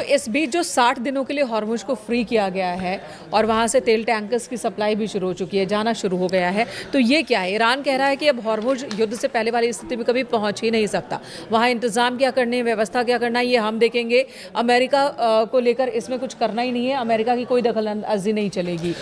तो इस बीच जो 60 दिनों के लिए हॉर्मुज को फ्री किया गया है और वहाँ से तेल टैंकर्स की सप्लाई भी शुरू हो चुकी है, जाना शुरू हो गया है, तो ये क्या है? ईरान कह रहा है कि अब हॉर्मुज युद्ध से पहले वाली स्थिति में कभी पहुँच ही नहीं सकता। वहाँ इंतज़ाम क्या करने हैं, व्यवस्था क्या करना है, ये हम देखेंगे। अमेरिका को लेकर इसमें कुछ करना ही नहीं है, अमेरिका की कोई दखल अंदाजी नहीं चलेगी।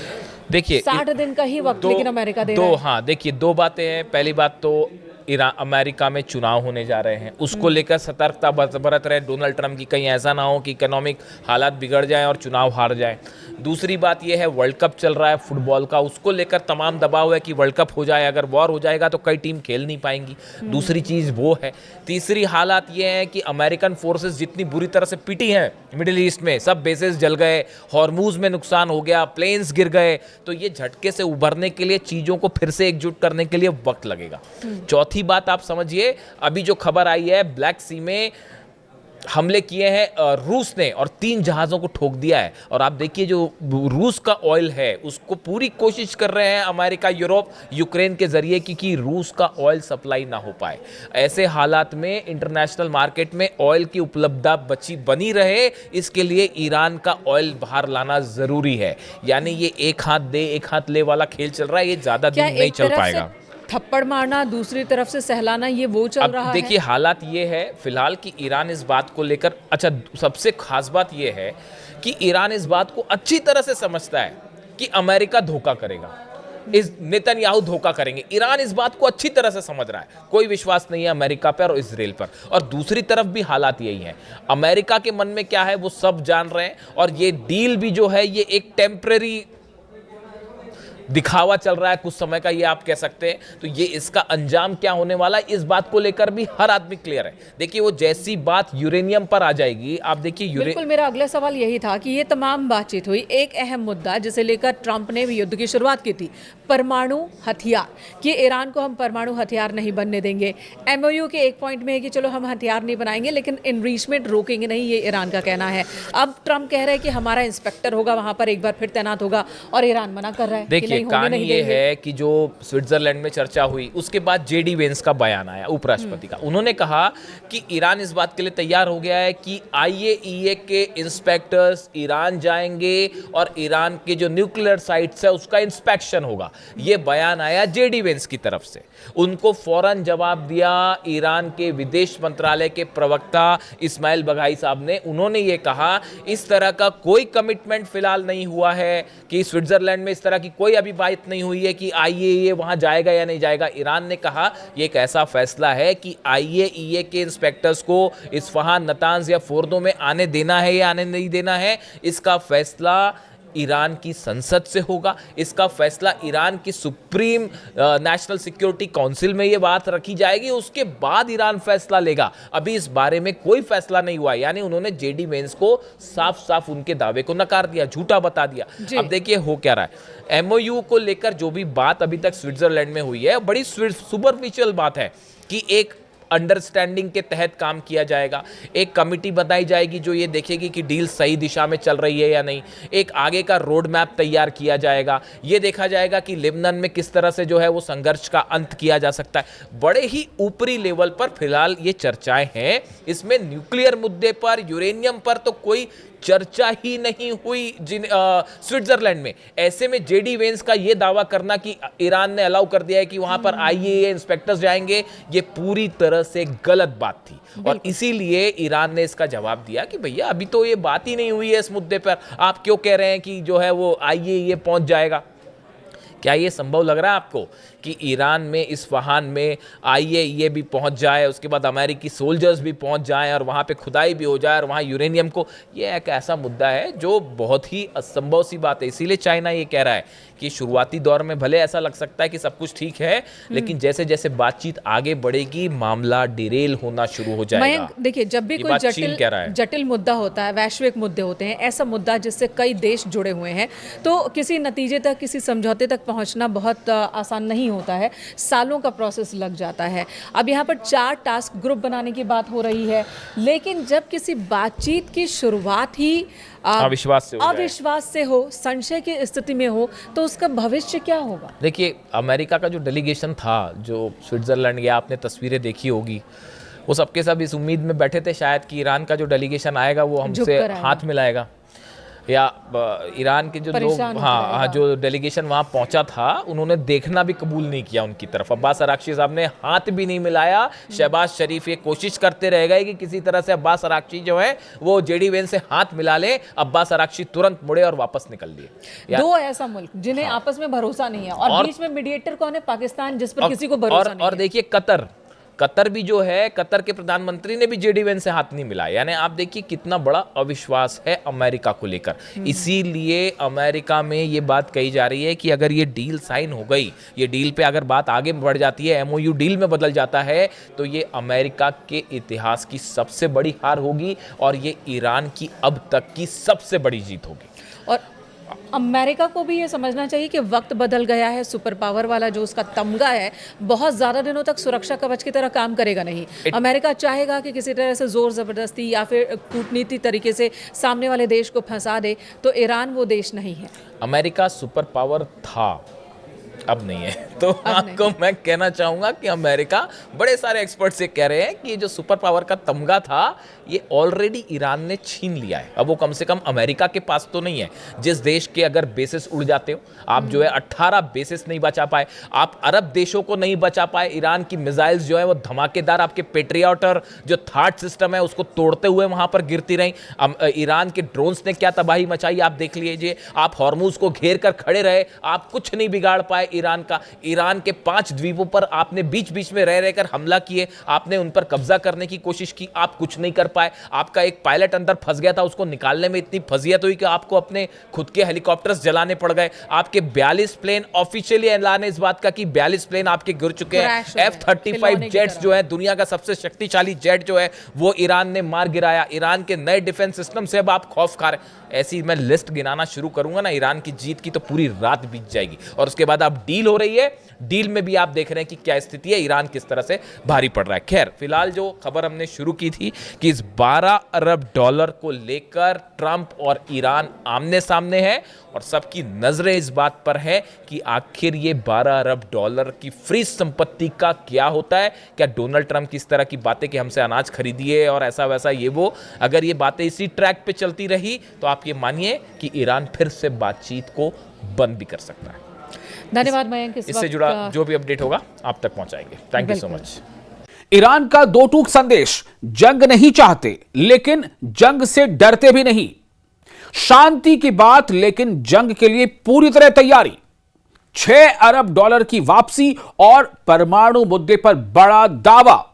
देखिए 60 दिन का ही वक्त लेकिन अमेरिका दे रहा है। हाँ, देखिए दो बातें हैं। पहली बात तो ईरान अमेरिका में चुनाव होने जा रहे हैं, उसको लेकर सतर्कता बरत रहे डोनाल्ड ट्रंप की, कहीं ऐसा ना हो कि इकोनॉमिक हालात बिगड़ जाएं और चुनाव हार जाएं। दूसरी बात यह है वर्ल्ड कप चल रहा है फुटबॉल का, उसको लेकर तमाम दबाव है कि वर्ल्ड कप हो जाए, अगर वॉर हो जाएगा तो कई टीम खेल नहीं पाएंगी। दूसरी चीज़ वो है। तीसरी हालात ये है कि अमेरिकन फोर्सेस जितनी बुरी तरह से पिटी हैं मिडिल ईस्ट में, सब बेसेस जल गए, हॉर्मूज में नुकसान हो गया, प्लेन्स गिर गए, तो ये झटके से उभरने के लिए चीज़ों को फिर से एकजुट करने के लिए वक्त लगेगा। चौथी बात आप समझिए, अभी जो खबर आई है ब्लैक सी में हमले किए हैं रूस ने और 3 जहाज़ों को ठोक दिया है। और आप देखिए जो रूस का ऑयल है उसको पूरी कोशिश कर रहे हैं अमेरिका, यूरोप, यूक्रेन के जरिए कि रूस का ऑयल सप्लाई ना हो पाए। ऐसे हालात में इंटरनेशनल मार्केट में ऑयल की उपलब्धता बनी रहे, इसके लिए ईरान का ऑयल बाहर लाना ज़रूरी है। यानी ये एक हाथ दे एक हाथ ले वाला खेल चल रहा है, ये ज़्यादा दिन नहीं चल पाएगा। थप्पड़ मारना, दूसरी तरफ से सहलाना, ये वो चल रहा है। देखिए हालात ये है फिलहाल कि ईरान इस बात को लेकर, अच्छा सबसे खास बात ये है कि ईरान इस बात को अच्छी तरह से समझता है कि अमेरिका धोखा करेगा, इस नेतन्याहू धोखा करेंगे। ईरान इस बात को अच्छी तरह से समझ रहा है, कोई विश्वास नहीं है अमेरिका पर और इजराइल पर। और दूसरी तरफ भी हालात यही हैं, अमेरिका के मन में क्या है वो सब जान रहे हैं। और ये डील भी जो है ये एक टेम्परेरी दिखावा चल रहा है कुछ समय का, ये आप कह सकते हैं। तो ये इसका अंजाम क्या होने वाला है इस बात को लेकर भी हर आदमी क्लियर है। देखिए वो जैसी बात यूरेनियम पर आ जाएगी, आप देखिए बिल्कुल, मेरा अगला सवाल यही था कि ये तमाम बातचीत हुई, एक अहम मुद्दा जिसे लेकर ट्रंप ने भी युद्ध की शुरुआत की थी, परमाणु हथियार, कि ईरान को हम परमाणु हथियार नहीं बनने देंगे। एमओयू के एक पॉइंट में है कि चलो हम हथियार नहीं बनाएंगे लेकिन इनरिचमेंट रोकेंगे नहीं, ये ईरान का कहना है। अब ट्रंप कह रहे हैं कि हमारा इंस्पेक्टर होगा वहां पर, एक बार फिर तैनात होगा, और ईरान मना कर रहा है। देखिए कहानी ये है कि जो स्विट्जरलैंड में चर्चा हुई उसके बाद जेडी वेंस का बयान आया उपराष्ट्रपति का। उन्होंने कहा कि ईरान इस बात के लिए तैयार हो गया है कि आईएईए के इंस्पेक्टर्स ईरान जाएंगे और ईरान के जो न्यूक्लियर साइट्स है उसका इंस्पेक्शन होगा। ये बयान आया जेडी वेंस की तरफ से। उनको फौरन जवाब दिया ईरान के विदेश मंत्रालय के प्रवक्ता इस्माइल बघाई साहब ने। उन्होंने ये कहा इस तरह का कोई कमिटमेंट फिलहाल नहीं हुआ है कि स्विट्जरलैंड में इस तरह की कोई अभी बात नहीं हुई है कि आईएईए वहां जाएगा या नहीं जाएगा। ईरान ने कहा यह एक ऐसा फैसला है कि आईएईए के इंस्पेक्टर्स को इस्फहान, नतांज या फोर्दो में आने देना है या आने नहीं देना है, इसका फैसला ईरान की संसद से होगा। इसका फैसला ईरान की सुप्रीम नेशनल सिक्योरिटी काउंसिल में ये बात रखी जाएगी, उसके बाद ईरान फैसला लेगा। अभी इस बारे में कोई फैसला नहीं हुआ। यानी उन्होंने जेडी वेंस को साफ साफ उनके दावे को नकार दिया, झूठा बता दिया। अब देखिए हो क्या रहा है। एमओयू को लेकर जो भी बात अभी तक स्विट्जरलैंड में हुई है बड़ी सुपरफिशियल बात है कि एक अंडरस्टैंडिंग के तहत काम किया जाएगा, एक कमिटी बनाई जाएगी जो ये देखेगी कि डील सही दिशा में चल रही है या नहीं, एक आगे का रोड मैप तैयार किया जाएगा, ये देखा जाएगा कि लेबनान में किस तरह से जो है वो संघर्ष का अंत किया जा सकता है। बड़े ही ऊपरी लेवल पर फिलहाल ये चर्चाएं हैं। इसमें न्यूक्लियर मुद्दे पर, यूरेनियम पर तो कोई चर्चा ही नहीं हुई स्विट्जरलैंड में। ऐसे में जेडी वेंस का यह दावा करना कि ईरान ने अलाउ कर दिया है कि वहां पर आईएईए इंस्पेक्टर्स जाएंगे, ये पूरी तरह से गलत बात थी। और इसीलिए ईरान ने इसका जवाब दिया कि भैया अभी तो ये बात ही नहीं हुई है इस मुद्दे पर, आप क्यों कह रहे हैं कि जो है वो आईएईए पहुंच जाएगा। क्या ये संभव लग रहा है आपको कि ईरान में, इस्फहान में आईएईए भी पहुंच जाए, उसके बाद अमेरिकी सोल्जर्स भी पहुंच जाएं और वहां पे खुदाई भी हो जाए और वहां यूरेनियम को, ये एक ऐसा मुद्दा है जो बहुत ही असंभव सी बात है। इसीलिए चाइना ये कह रहा है कि शुरुआती दौर में भले ऐसा लग सकता है कि सब कुछ ठीक है, लेकिन जैसे जैसे बातचीत आगे बढ़ेगी मामला डिरेल होना शुरू हो जाएगा। देखिए जब भी कोई जटिल मुद्दा होता है, वैश्विक मुद्दे होते हैं, ऐसा मुद्दा जिससे कई देश जुड़े हुए हैं, तो किसी नतीजे तक, किसी समझौते तक पहुंचना बहुत आसान नहीं होता है, सालों का प्रोसेस लग जाता है। अब यहाँ पर 4 टास्क ग्रुप बनाने की बात हो रही है, लेकिन जब किसी बातचीत की शुरुआत ही अविश्वास से हो, संशय की स्थिति में हो, तो उसका भविष्य क्या होगा? देखिए अमेरिका का जो डेलीगेशन था जो स्विट्जरलैंड गया, आपने तस्वीरें देखी होगी, वो सबके सब इस उम्मीद में बैठे थे शायद कि ईरान का जो डेलीगेशन आएगा वो हमसे हाथ मिलाएगा, या ईरान के जो लोग, हाँ जो डेलीगेशन वहाँ पहुँचा था उन्होंने देखना भी कबूल नहीं किया उनकी तरफ। अब्बास अराक्ची साहब ने हाथ भी नहीं मिलाया। शहबाज शरीफ ये कोशिश करते रह गए कि किसी तरह से अब्बास अराक्ची जो है वो जेडी वेंस से हाथ मिला ले। अब्बास अराक्ची तुरंत मुड़े और वापस निकल लिए। दो ऐसा मुल्क जिन्हें आपस में भरोसा नहीं है, और बीच में मीडिएटर कौन है? पाकिस्तान, जिस पर किसी को भरोसा नहीं है। और देखिए कतर भी जो है, कतर के प्रधानमंत्री ने भी जेडी वेंस से हाथ नहीं मिलाया। यानी आप देखिए कितना बड़ा अविश्वास है अमेरिका को लेकर। इसीलिए अमेरिका में ये बात कही जा रही है कि अगर ये डील साइन हो गई, ये डील पे अगर बात आगे बढ़ जाती है, एमओयू डील में बदल जाता है, तो ये अमेरिका के इतिहास की सबसे बड़ी हार होगी और ये ईरान की अब तक की सबसे बड़ी जीत होगी। और अमेरिका को भी ये समझना चाहिए कि वक्त बदल गया है। सुपर पावर वाला जो उसका तमगा है बहुत ज़्यादा दिनों तक सुरक्षा कवच की तरह काम करेगा नहीं। अमेरिका चाहेगा कि किसी तरह से ज़ोर ज़बरदस्ती या फिर कूटनीति तरीके से सामने वाले देश को फंसा दे, तो ईरान वो देश नहीं है। अमेरिका सुपर पावर था, अब नहीं है। तो आपको मैं कहना चाहूंगा कि अमेरिका, बड़े सारे एक्सपर्ट्स ये कह रहे हैं कि जो सुपर पावर का तमगा था ये ऑलरेडी ईरान ने छीन लिया है। अब वो कम से कम अमेरिका के पास तो नहीं है। जिस देश के अगर बेसिस उड़ जाते हो आप, जो है 18 बेसिस नहीं बचा पाए, आप अरब देशों को नहीं बचा पाए। ईरान की मिसाइल्स जो है वो धमाकेदार, आपके पेट्रियट और जो थार्ड सिस्टम है उसको तोड़ते हुए वहां पर गिरती रही। ईरान के ड्रोन्स ने क्या तबाही मचाई आप देख लीजिए। आप हॉर्मुज को घेर कर खड़े रहे, आप कुछ नहीं बिगाड़ पाए ईरान का। ईरान के 5 द्वीपों पर आपने बीच बीच में रह रहकर हमला किए, आपने उन पर कब्जा करने की कोशिश की, आप कुछ नहीं कर पाए। आपका एक पायलट अंदर फंस गया था, उसको निकालने में इतनी फजियत हुई कि आपको अपने खुद के हेलीकॉप्टर्स जलाने पड़ गए। आपके 42 प्लेन, ऑफिशियली ऐलान है इस बात का कि 42 प्लेन आपके गिर चुके हैं। F-35 जेट्स जो है, दुनिया का सबसे शक्तिशाली जेट जो है वो ईरान ने मार गिराया। ईरान के नए डिफेंस सिस्टम से अब आप खौफ खा रहे। ऐसी मैं लिस्ट गिनाना शुरू करूंगा ना ईरान की जीत की, तो पूरी रात बीत जाएगी। और उसके बाद अब डील हो रही है, डील में भी आप देख रहे हैं कि क्या स्थिति है, ईरान किस तरह से भारी पड़ रहा है। खैर, फिलहाल जो खबर हमने शुरू की थी कि इस $12 अरब को लेकर ट्रंप और ईरान आमने सामने है और सबकी नजरें इस बात पर है कि आखिर ये $12 अरब की फ्री संपत्ति का क्या होता है। क्या डोनाल्ड ट्रंप की इस तरह की बातें कि हमसे अनाज खरीदिए और ऐसा वैसा ये वो, अगर ये बातें इसी ट्रैक पे चलती रही तो आप ये मानिए कि ईरान फिर से बातचीत को बंद भी कर सकता है। धन्यवाद मयंक, इससे जुड़ा जो भी अपडेट होगा आप तक पहुंचाएंगे। Thank you so much. Iran का 2 टूक संदेश, जंग नहीं चाहते लेकिन जंग से डरते भी नहीं। शांति की बात लेकिन जंग के लिए पूरी तरह तैयारी। $6 अरब की वापसी और परमाणु मुद्दे पर बड़ा दावा।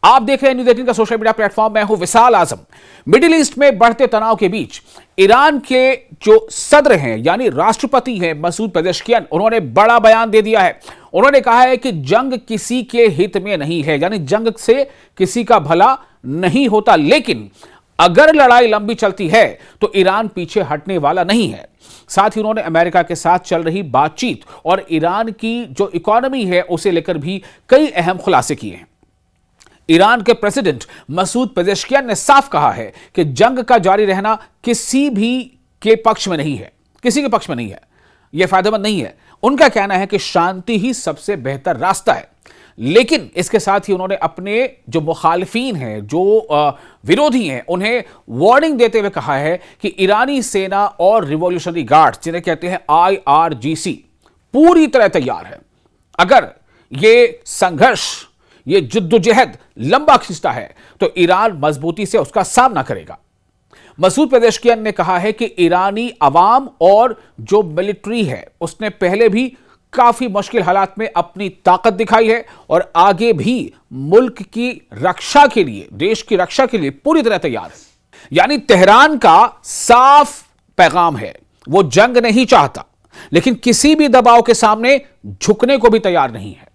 आप देख रहे हैं न्यूज़ 18 का सोशल मीडिया प्लेटफॉर्म। मैं हूं विशाल आजम। मिडिल ईस्ट में बढ़ते तनाव के बीच ईरान के जो सदर हैं यानी राष्ट्रपति हैं मसूद पेजेश्कियान, उन्होंने बड़ा बयान दे दिया है। उन्होंने कहा है कि जंग किसी के हित में नहीं है, यानी जंग से किसी का भला नहीं होता, लेकिन अगर लड़ाई लंबी चलती है तो ईरान पीछे हटने वाला नहीं है। साथ ही उन्होंने अमेरिका के साथ चल रही बातचीत और ईरान की जो इकोनॉमी है उसे लेकर भी कई अहम खुलासे किए हैं। ईरान के प्रेसिडेंट मसूद पेजेश्कियान ने साफ कहा है कि जंग का जारी रहना किसी भी के पक्ष में नहीं है, किसी के पक्ष में नहीं है, यह फायदेमंद नहीं है। उनका कहना है कि शांति ही सबसे बेहतर रास्ता है। लेकिन इसके साथ ही उन्होंने अपने जो मुखालिफिन हैं, जो विरोधी हैं, उन्हें वार्निंग देते हुए कहा है कि ईरानी सेना और रिवॉल्यूशनरी गार्ड्स, जिन्हें कहते हैं IRGC, पूरी तरह तैयार है। अगर ये संघर्ष, ये जद्दोजहद लंबा खिंचता है तो ईरान मजबूती से उसका सामना करेगा। मसूद पेजेश्कियान ने कहा है कि ईरानी अवाम और जो मिलिट्री है उसने पहले भी काफी मुश्किल हालात में अपनी ताकत दिखाई है और आगे भी मुल्क की रक्षा के लिए, देश की रक्षा के लिए पूरी तरह तैयार है। यानी तेहरान का साफ पैगाम है, वो जंग नहीं चाहता लेकिन किसी भी दबाव के सामने झुकने को भी तैयार नहीं है।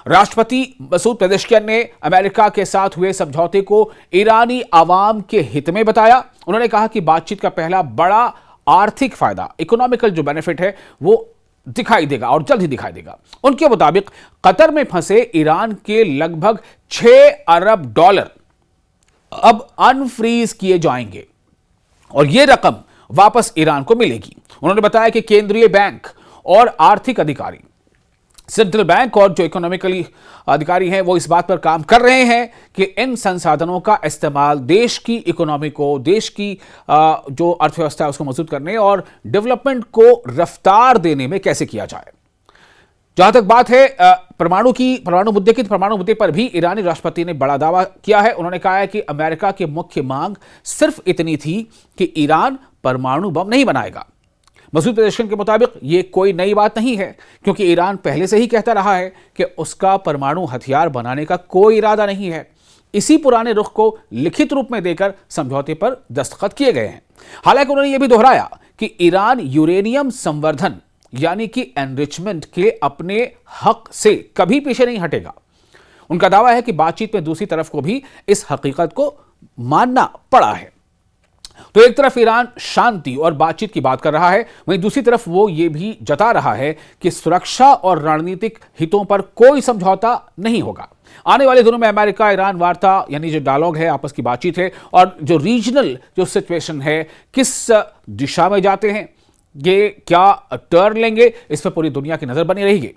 राष्ट्रपति मसूद पेजेश्कियान ने अमेरिका के साथ हुए समझौते को ईरानी आवाम के हित में बताया। उन्होंने कहा कि बातचीत का पहला बड़ा आर्थिक फायदा, इकोनॉमिकल जो बेनिफिट है, वो दिखाई देगा और जल्द ही दिखाई देगा। उनके मुताबिक कतर में फंसे ईरान के लगभग $6 अरब अब अनफ्रीज किए जाएंगे और यह रकम वापस ईरान को मिलेगी। उन्होंने बताया कि केंद्रीय बैंक और आर्थिक अधिकारी सेंट्रल बैंक और जो इकोनॉमिकली अधिकारी हैं वो इस बात पर काम कर रहे हैं कि इन संसाधनों का इस्तेमाल देश की इकोनॉमी को, देश की जो अर्थव्यवस्था है उसको मजबूत करने और डेवलपमेंट को रफ्तार देने में कैसे किया जाए। जहां तक बात है परमाणु मुद्दे पर भी ईरानी राष्ट्रपति ने बड़ा दावा किया है। उन्होंने कहा है कि अमेरिका की मुख्य मांग सिर्फ इतनी थी कि ईरान परमाणु बम नहीं बनाएगा। मसूद पेजेशकिन के मुताबिक यह कोई नई बात नहीं है, क्योंकि ईरान पहले से ही कहता रहा है कि उसका परमाणु हथियार बनाने का कोई इरादा नहीं है। इसी पुराने रुख को लिखित रूप में देकर समझौते पर दस्तखत किए गए हैं। हालांकि उन्होंने यह भी दोहराया कि ईरान यूरेनियम संवर्धन यानी कि एनरिचमेंट के अपने हक से कभी पीछे नहीं हटेगा। उनका दावा है कि बातचीत में दूसरी तरफ को भी इस हकीकत को मानना पड़ा है। तो एक तरफ ईरान शांति और बातचीत की बात कर रहा है, वहीं दूसरी तरफ वो ये भी जता रहा है कि सुरक्षा और रणनीतिक हितों पर कोई समझौता नहीं होगा। आने वाले दिनों में अमेरिका ईरान वार्ता यानी जो डायलॉग है, आपस की बातचीत है, और जो रीजनल जो सिचुएशन है किस दिशा में जाते हैं, ये क्या टर्न लेंगे, इस पर पूरी दुनिया की नजर बनी रहेगी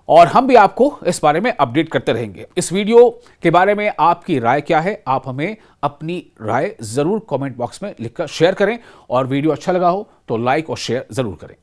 और हम भी आपको इस बारे में अपडेट करते रहेंगे। इस वीडियो के बारे में आपकी राय क्या है? आप हमें अपनी राय जरूर कमेंट बॉक्स में लिखकर शेयर करें और वीडियो अच्छा लगा हो तो लाइक और शेयर जरूर करें।